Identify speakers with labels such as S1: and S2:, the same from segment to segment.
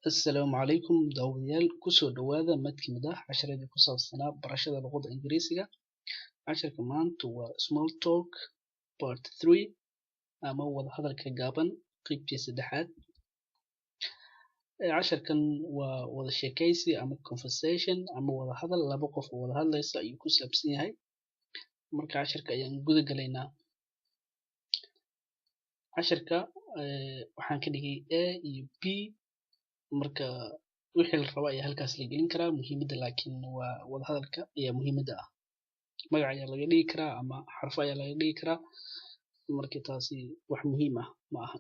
S1: Assalaamu calaykum daawadayaal kusoo dhawaada mid ka mid ah casharadii ku saabsanaa barashada luqadda Ingiriisiga. Casharka maanta waa Small Talk Part 3 ama wada hadalka gaaban qeybtii saddexaad. Casharkan waa wada sheekaysi ama conversation ama wada hadal laba qof oo wada hadlaysa ayuu ku saabsan yahay. Marka casharka ayaan guda galaynaa. Casharka waxaan ka dhigay A iyo B. Marka wixii la rabo ayaa halkaas la gelin karaa, muhiimadda laakiin waa wada hadalka ayaa muhiimadda ah. Magac ayaa laga dhigi karaa ama xarfo ayaa laga dhigi karaa, marka taasi wax muhiim ah ma aha.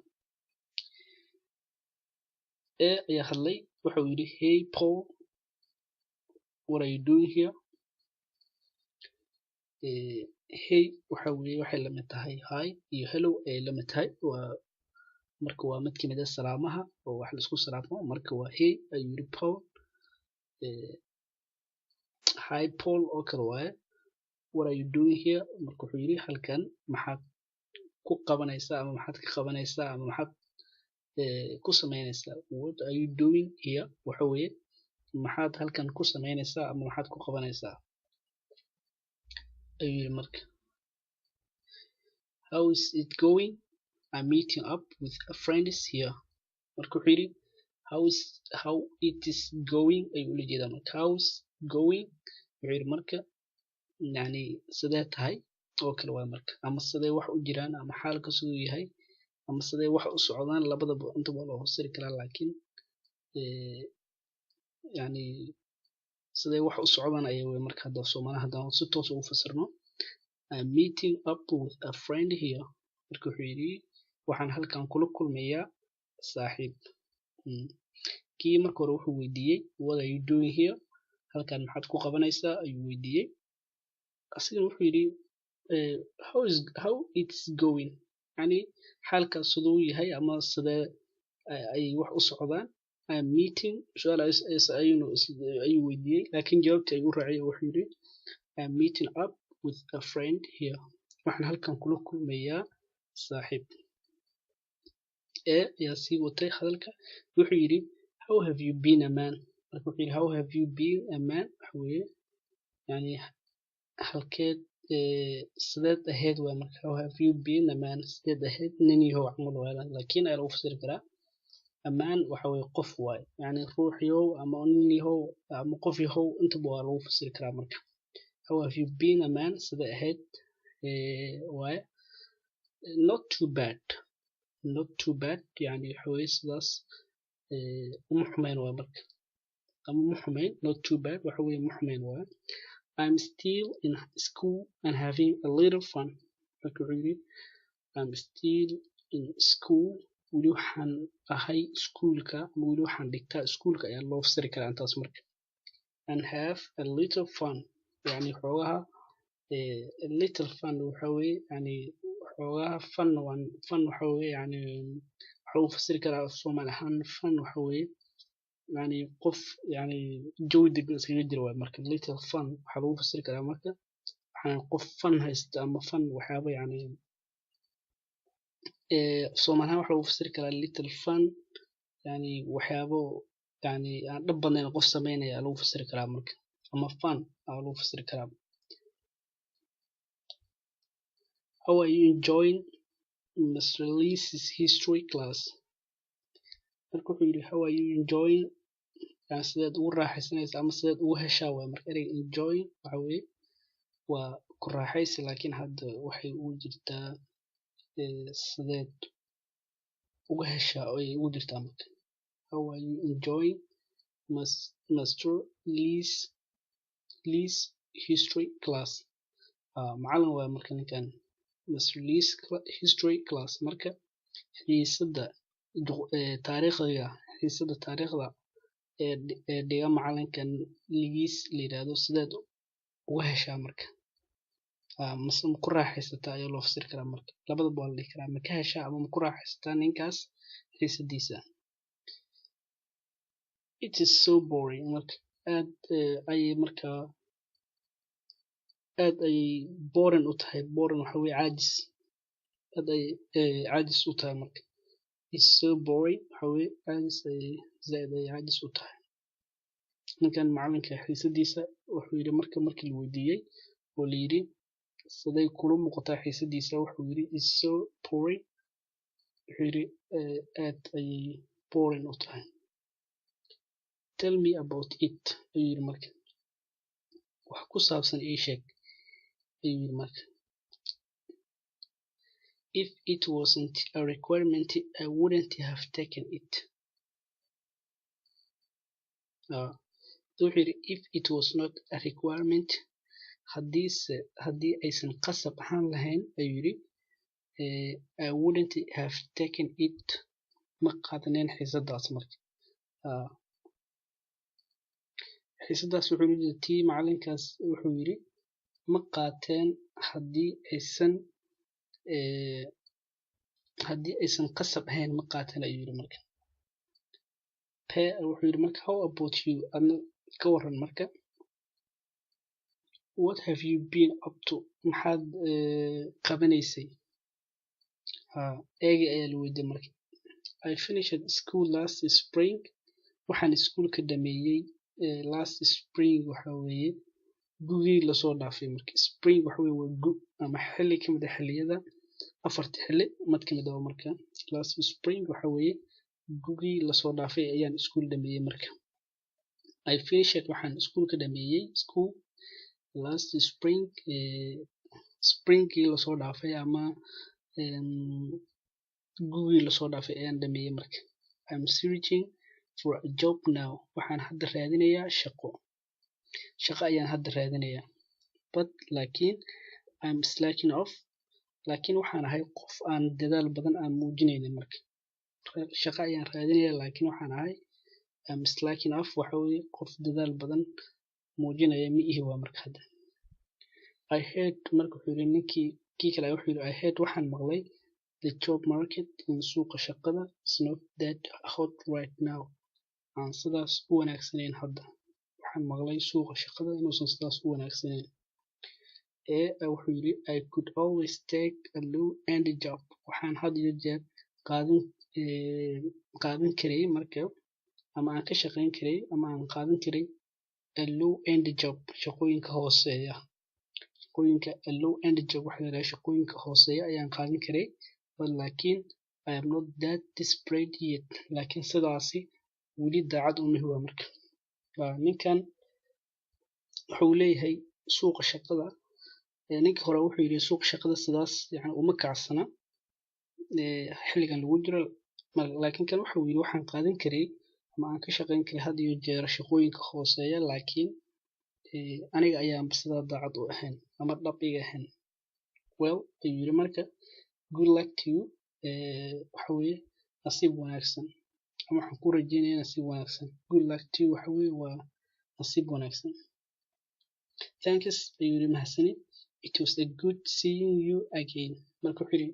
S1: A ayaa hadlay, wuxuu yidhi hey Paul, what are you doing here? Hey waxay la mid tahay hi iyo hello ay la mid tahay, marka waa mid ka mid ah salaamaha oo wax la isku salaamo. Marka waa hey ayuu yidhi Paul. Hi Paul oo kale waaye. What are you doing here? Marka wuxuu yidhi halkan maxaad ku qabanaysaa ama maxaad ka qabanaysaa ama maxaad ku samaynaysaa. What are you doing here? Waxa weeye maxaad halkan ku samaynaysaa ama maxaad ku qabanaysaa ayuu yidhi marka. How is it going? I'm meeting up with a friends here. Marka wuxuu yidhi how it is going ayuu ula jeedaa marka. How's going wuxuu yidhi marka yani sidee tahay oo kale waa marka, ama sidee wax u jiraan ama xaalka siduu yahay ama sidee wax u socdaan, labadaba intaba loo fasiri karaa, laakiin yani sidee wax u socdaan ayay way marka hadda Soomaaliya haddaan si toos ugu fasirno. I'm meeting up with a friend here. Marka wuxuu yidhi waxaan halkan kula kulmayaa saaxiib. Kii marka hore wuxuu weydiiyey what are you doing here? Halkan maxaad ku qabanaysaa ayuu weydiiyey. Asigana wuxuu yidhi how it's going, yani xaalka siduu yahay ama sidee ay wax u socdaan. I'm meeting ayuu weydiiyey, laakiin jawaabtii ayuu raaciyay. Wuxuu yidhi I'm meeting up with a friend here. Waxaan halkan kula kulmayaa saaxiib. Ayaa sii watay hadalka. Wuxuu yidhi how have you been a man? Marka wuxuu yidhi how have you been a man? Waxa weeye yani halkeed sideed ahayd waa marka. How have you been a man? Sideed ahayd nin yahow camal waa, laakiin ayaa lagu fasiri karaa. A man waxa weeye qof waaye, yani ruux yahow ama nin yahow ama qof yahow intaba waa lagu fasiri karaa marka. How have you been a man? Sidee ahayd waaye. Not too bad yani waxa weeye sidaas uma xumayn waa marka, ama ma xumayn. Not too bad waxa weeye ma xumayn waaye. I'm still in school and having a little fun. Marka wuxuu yidhi I'm still in school, weli waxaan ahay iskuulka ama weli waxaan dhigtaa iskuulka ayaa loo fasiri karaa intaas marka. And have a little fun yani xoogaha a little fun waxa weeye yani xoogaha fun waxa weeye yani waxa uu fasiri karaa Soomaali ahaan. Fun waxa weeye yani qof yani jawi degan iskaga jira waay marka. Little fun waxaa lagu fasiri karaa marka waxaan qof fun haysta ama fun waxyaabo yani Soomaali ahaan waxa lagu fasiri karaa little fun yani waxyaabo yani aan dhab badnayn qof sameynaya lagu fasiri karaa marka, ama fun aa lagu fasiri karaa. How are you enjoying Mr. Lee's history class? Marka wuxuu yidhi how are you enjoying, yani sideed ugu raaxaysanaysaa ama sideed ugu heshaa waa marka. Ereyga enjoying waxa weeye waa ku raaxaysi, laakiin hadda waxay ugu jirtaa sideed ugu heshaa ay ugu jirtaa marka. How are you enjoying Mr. Lee's history class? Macallin waa marka ninkan. Mr. Lee's history class marka xiisada taariikhda ee dhiga macalinkan Lees la yiraahdo sideed uga heshaa marka. Mase ma ku raaxaysataa ayaa loo fasiri karaa marka. Labadaba waa la dhihi karaa, ma ka heshaa ama ma ku raaxaysataa ninkaas xiisadiisa. It is so boring marka aad ayay boring u tahay. Boring waxa weeye caajis, aad ay caajis u tahay marka. is so boring waxa weeye aadis ay zaid ay aadis u tahay ninkan macalinka xiisadiisa wuxuu yiri markii la weydiiyay oo la yiri siday kula muuqataa xiisadiisa wuxuu yiri is so boring wuxuu yiri aad ay boring u tahay tell me about it ayuu yiri marka wax ku saabsan ii sheeg ayuu yiri marka if it wasn't a requirement I wouldn't have taken it wuxuu yiri if it was not a requirement haddii aysan qasab ahaan lahayn ayuu yiri I wouldn't have taken it ma qaadanen xiisadaas marka xiisadaas wuxuu yiri tii macalinkaas wuxuu yiri ma qaateen haddii aysan qasab ahayn ma qaateen ayuu yiri marka wuxuu yiri marka how about you adna ka waran marka what have you been up to maxaad qabanaysay eegi ayaa la weydiiyay marka I finished school last spring waxaan iskuulka dhameeyay last spring waxa weeye gugii lasoo dhaafay marka spring waxa weeye waa gu ama xilli kamid ah xilliyada afarta xilli mid kamid ah marka last spring waxa weeye gugii lasoo dhaafay ayaan iskuul dhameeyay marka I finished waxaan iskuulka dhameeyay school last spring springii lasoo dhaafay ama gugii lasoo dhaafay ayaan dhameeyay marka I'm searching for a job now waxaan hadda raadinayaa shaqo ayaan hadda raadinayaa but laakiin I'm slacking off laakiin waxaan ahay qof aan dadaal badan aan muujinaynin marka shaqo ayaan raadinayaa laakiin waxaan ahay I'm slacking off waxa weeye qof dadaal badan muujinaya ma ihi waa marka hadda I heard marka wuxuu yiri ninkii kale wuxuu yiri I heard waxaan maqlay the job market in suuqa shaqada is not that hot right now aan sidaas u wanaagsanayn hadda waxaan maqlay suuqa shaqada inuusan sidaas u wanaagsanayn wuxuu yiri I could always take a low end job waxaan had iyo jeer qaadan karay marka ama aan ka shaqayn karay ama aan qaadan karay a low end job shaqooyinka hooseeya a low end job waxa la shaqooyinka hooseeya ayaan qaadan karay but laakiin I am not that desperate yet laakiin sidaasi weli daacad uma huwa marka ninkan wuxuu leeyahay suuqa shaqada ninka hore wuxuu yiri suuqa shaqada sidaas yani uma kacsana xilligan lagu jiro laakiin kan wuxuu yiri waxaan qaadan karay ama aan ka shaqayn karay had iyo jeer shaqooyinka hooseeya laakiin aniga ayaan sidaa daacad u ahayn ama dhab iga ahayn well ayuu yiri marka good luck to you waxa weeye nasiib wanaagsan ama waxaan ku rajeynayaa nasiib wanaagsan good luck to you waxa weeye waa nasiib wanaagsan thanks ayuu yiri mahadsanid it was a good seeing you again marka wuxuu yiri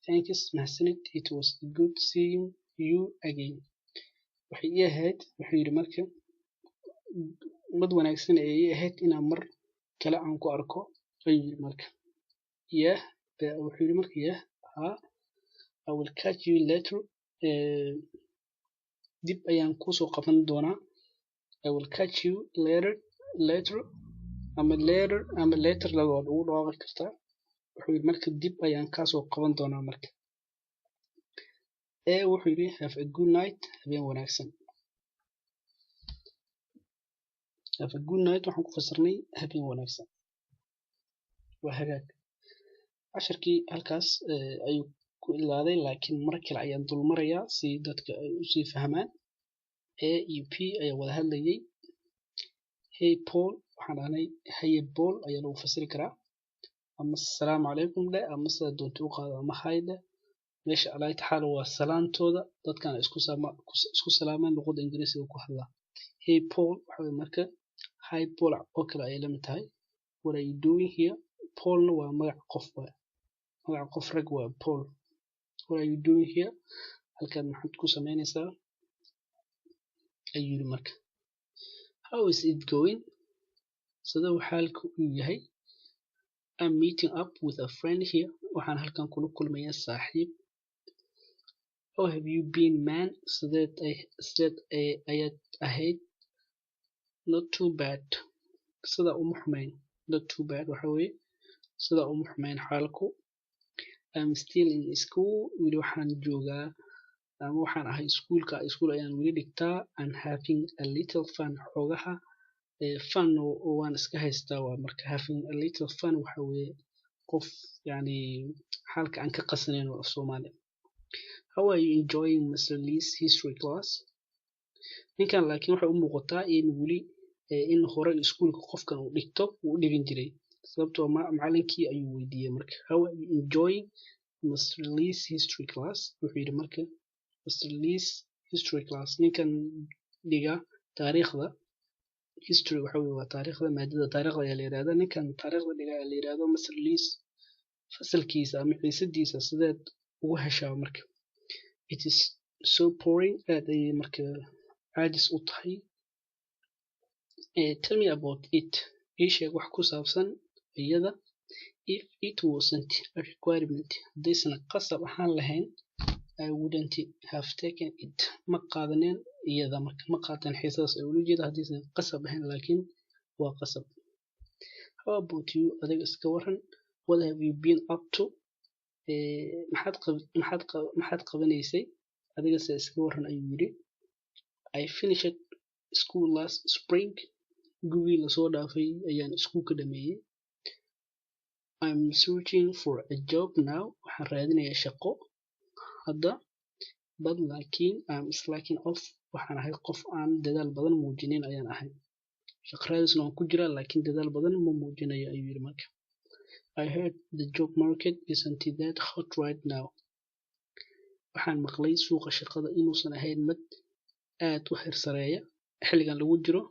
S1: thanks mahadsanid it was a good seeing you again waxay ii ahayd wuxuu yiri marka mid wanaagsan ay ii ahayd inaan mar kale aan ku arko ayuu yiri marka wuxuu yiri marka I will catch you later dib ayaan kusoo qaban doonaa I will catch you later ama later labaad ugu dhawaaqi kartaa wuxuu yiri marka dib ayaan kaasoo qaban doonaa marka wuxuu yiri have a good night habeen wanaagsan have a good night waxaan ku fasirnay habeen wanaagsan waa hagaag casharkii halkaas ayuu ku ilaaday laakiin mar kale ayaan dul marayaa si dadka ay u sii fahmaan A iyo P ayaa wada hadlayay hey Paul waxaan dhahnay haye Paul ayaa lagu fasiri karaa ama assalaamu calaykum dhe ama sida doonta u qaado ama hayda meesha alaayta xaal waa salaantooda dadkan isku salaamaan luqadda ingiriisiga ku hadla hey Paul waxa marka hi Paul oo kale ay la mid tahay what are you doing here Paulna waa magac qof rag waa Paul what are you doing here halkan maxaad ku sameynaysaa ayuu yiri marka how is it going sida xaalku uu yahay I'm meeting up with a friend here waxaan halkan kula kulmayaa saaxiib how have you been man sideed ayaad ahayd not too bad sida uma xumayn not too bad waxa weeye sida uma xumayn xaalku I'm still in school weli waxaan joogaa ama waxaan ahay iskuul ayaan weli dhigtaa I'm having a little fun xoogaha fun waan iska haystaa waa marka having a little fun waxa weeye qof yani xaalka aan ka qasanayn oo Soomaali how are you enjoying Mr. Lee's history class ninkan laakiin waxa u muuqataa in weli in hore iskuulka qofkan uu dhigto uu dhigin jiray sababtoo macallinkii ayuu weydiiyay marka how are you enjoying Mr. Lee's history class wuxuu yiri marka Mr. Lee's history class ninkan dhiga taariikhda history waxa weeye waa taariikhda maadada taariikhda ayaa la yiraahdaa ninkan taariikhda dhiga ayaa la yiraahdo Mr. Lee's fasalkiisa ama xiisadiisa sideed ugu heshaa marka it is so boring aad ay marka caajis u tahay tell me about it ii sheeg wax ku saabsan iyada if it wasn't a requirement haddaysan qasab ahaan lahayn I wouldn't have taken it ma qaadaneen iyada marka ma qaadan xiisadaas ay ula jeeda haddaysan qasab ahayn laakiin waa qasab how about you adiga iska waran what have you been up to maxaad qabanaysay adiga se iska waran ayuu yiri I finished school last spring gugii lasoo dhaafay ayaan iskuul ka dhameeyey I'm searching for a job now waxaan raadinayaa shaqo hadda but laakiin I'm slacking off waxaan ahay qof aan dadaal badan muujinin ayaan ahay shaqo raadisna waan ku jiraa laakiin dadaal badan ma muujinayo ayuu yiri marka I heard the job market isn't that hot right now waxaan maqlay suuqa shaqada inuusan ahayn mid aad u xirsareeya xilligan lagu jiro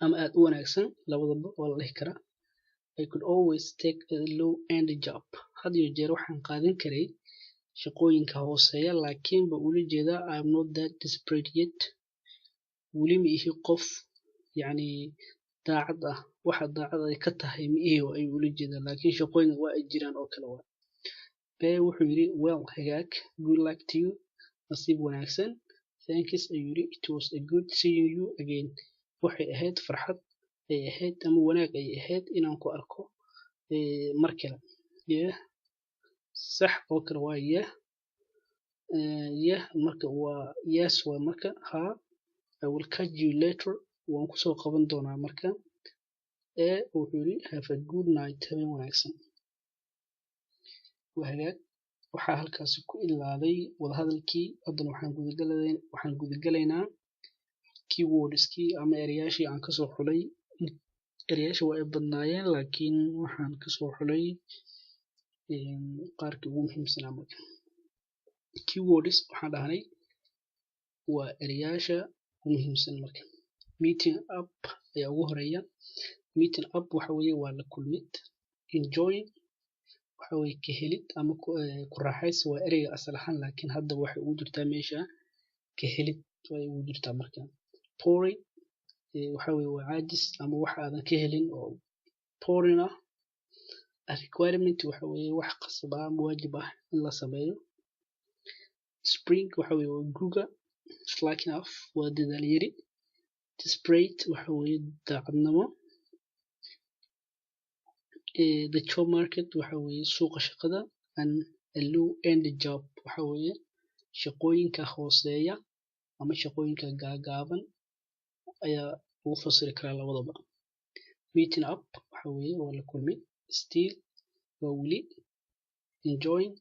S1: ama aad u wanaagsan labadaba waa la dhihi karaa I could always take a low end job had iyo jeer waxaan qaadan karay shaqooyinka hooseeya laakiin ba ula jeeda I'm not that desperate yet weli ma ihi qof yani daacad ah waxa daacad ay ka tahay ma ihi ay ula jeeda laakiin shaqooyinka waa ay jiraan oo kale waa bee wuxuu yiri well hagaag good luck to you nasiib wanaagsan thanks ayuu yiri it was a good seeing you again waxay ahayd farxad ay ahayd ama wanaag ay ahayd inaan ku arko mar kale sax oo kale waa marka waa yes waa marka ha I will catch you later waan ku soo qaban doonaa marka wuxuu yiri have a good night habeen wanaagsan waxaa halkaasi ku ilaaday wadahadalkii haddana waxaan gudagalaynaa keywordskii ama erayaashii aan kasoo xulay erayaasha waa ay badnaayeen laakiin waxaan kasoo xulay qaarkii ugu muhiimsanaa marka keywords waxaan dhahnay waa erayaasha ugu muhiimsan marka meeting up ayaa ugu horeeya meeting up waxa weeye waa la kulmid enjoying waxa weeye ka helid ama ku raaxaysi waa ereyga asal ahaan laakiin hadda waxay ugu jirtaa meesha ka helid way ugu jirtaa marka pouring waxa weeye waa caajis ama wax aadan ka helin oo pouring ah a requirement waxa weeye wax qasab ah ama waajib ah in la sameeyo spring waxa weeye waa guga slacking off waa dadaal yari desperate waxa weeye daacadnimo the job market waxa weeye suuqa shaqada and a low end job waxa weeye shaqooyinka hooseeya ama shaqooyinka gaagaaban ayaa ugu fasiri karaa labadaba meeting up waxa weeye waa la kulmay still waa weli enjoying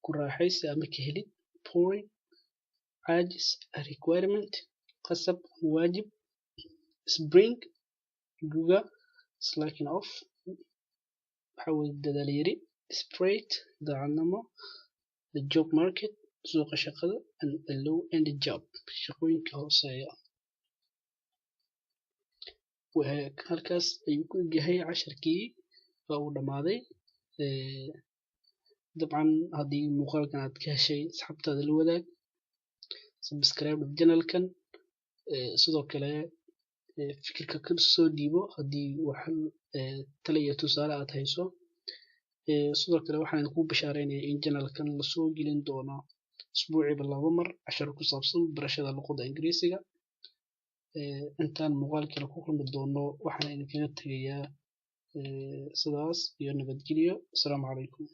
S1: ku raaxaysi ama ka helid pouring caajis a requirement qasab waajib spring guga slacking off waxa weeye dadaal yari desperate daacadnimo the job market suuqa shaqada and a low end job shaqooyinka hooseeya halkaas ayuu ku egyahay casharkii waa uu dhammaaday dabcan haddii muuqaalkan aad ka heshay asxaabtaada la wadaag subscribe channelkan sidoo kale fikirka ka soo dhiibo haddii wax talo iyo tusaale aad hayso sidoo kale waxaan ku bashaareynaya in channelkan lasoo gelin doono isbuuciiba 2 mar cashar ku saabsan barashada luqadda Ingiriisiga. Intaan muuqaal kale ku kulmi doono waxaan idinkaga tegayaa sidaas iyo nabadgelyo. Asalaamu calaykum.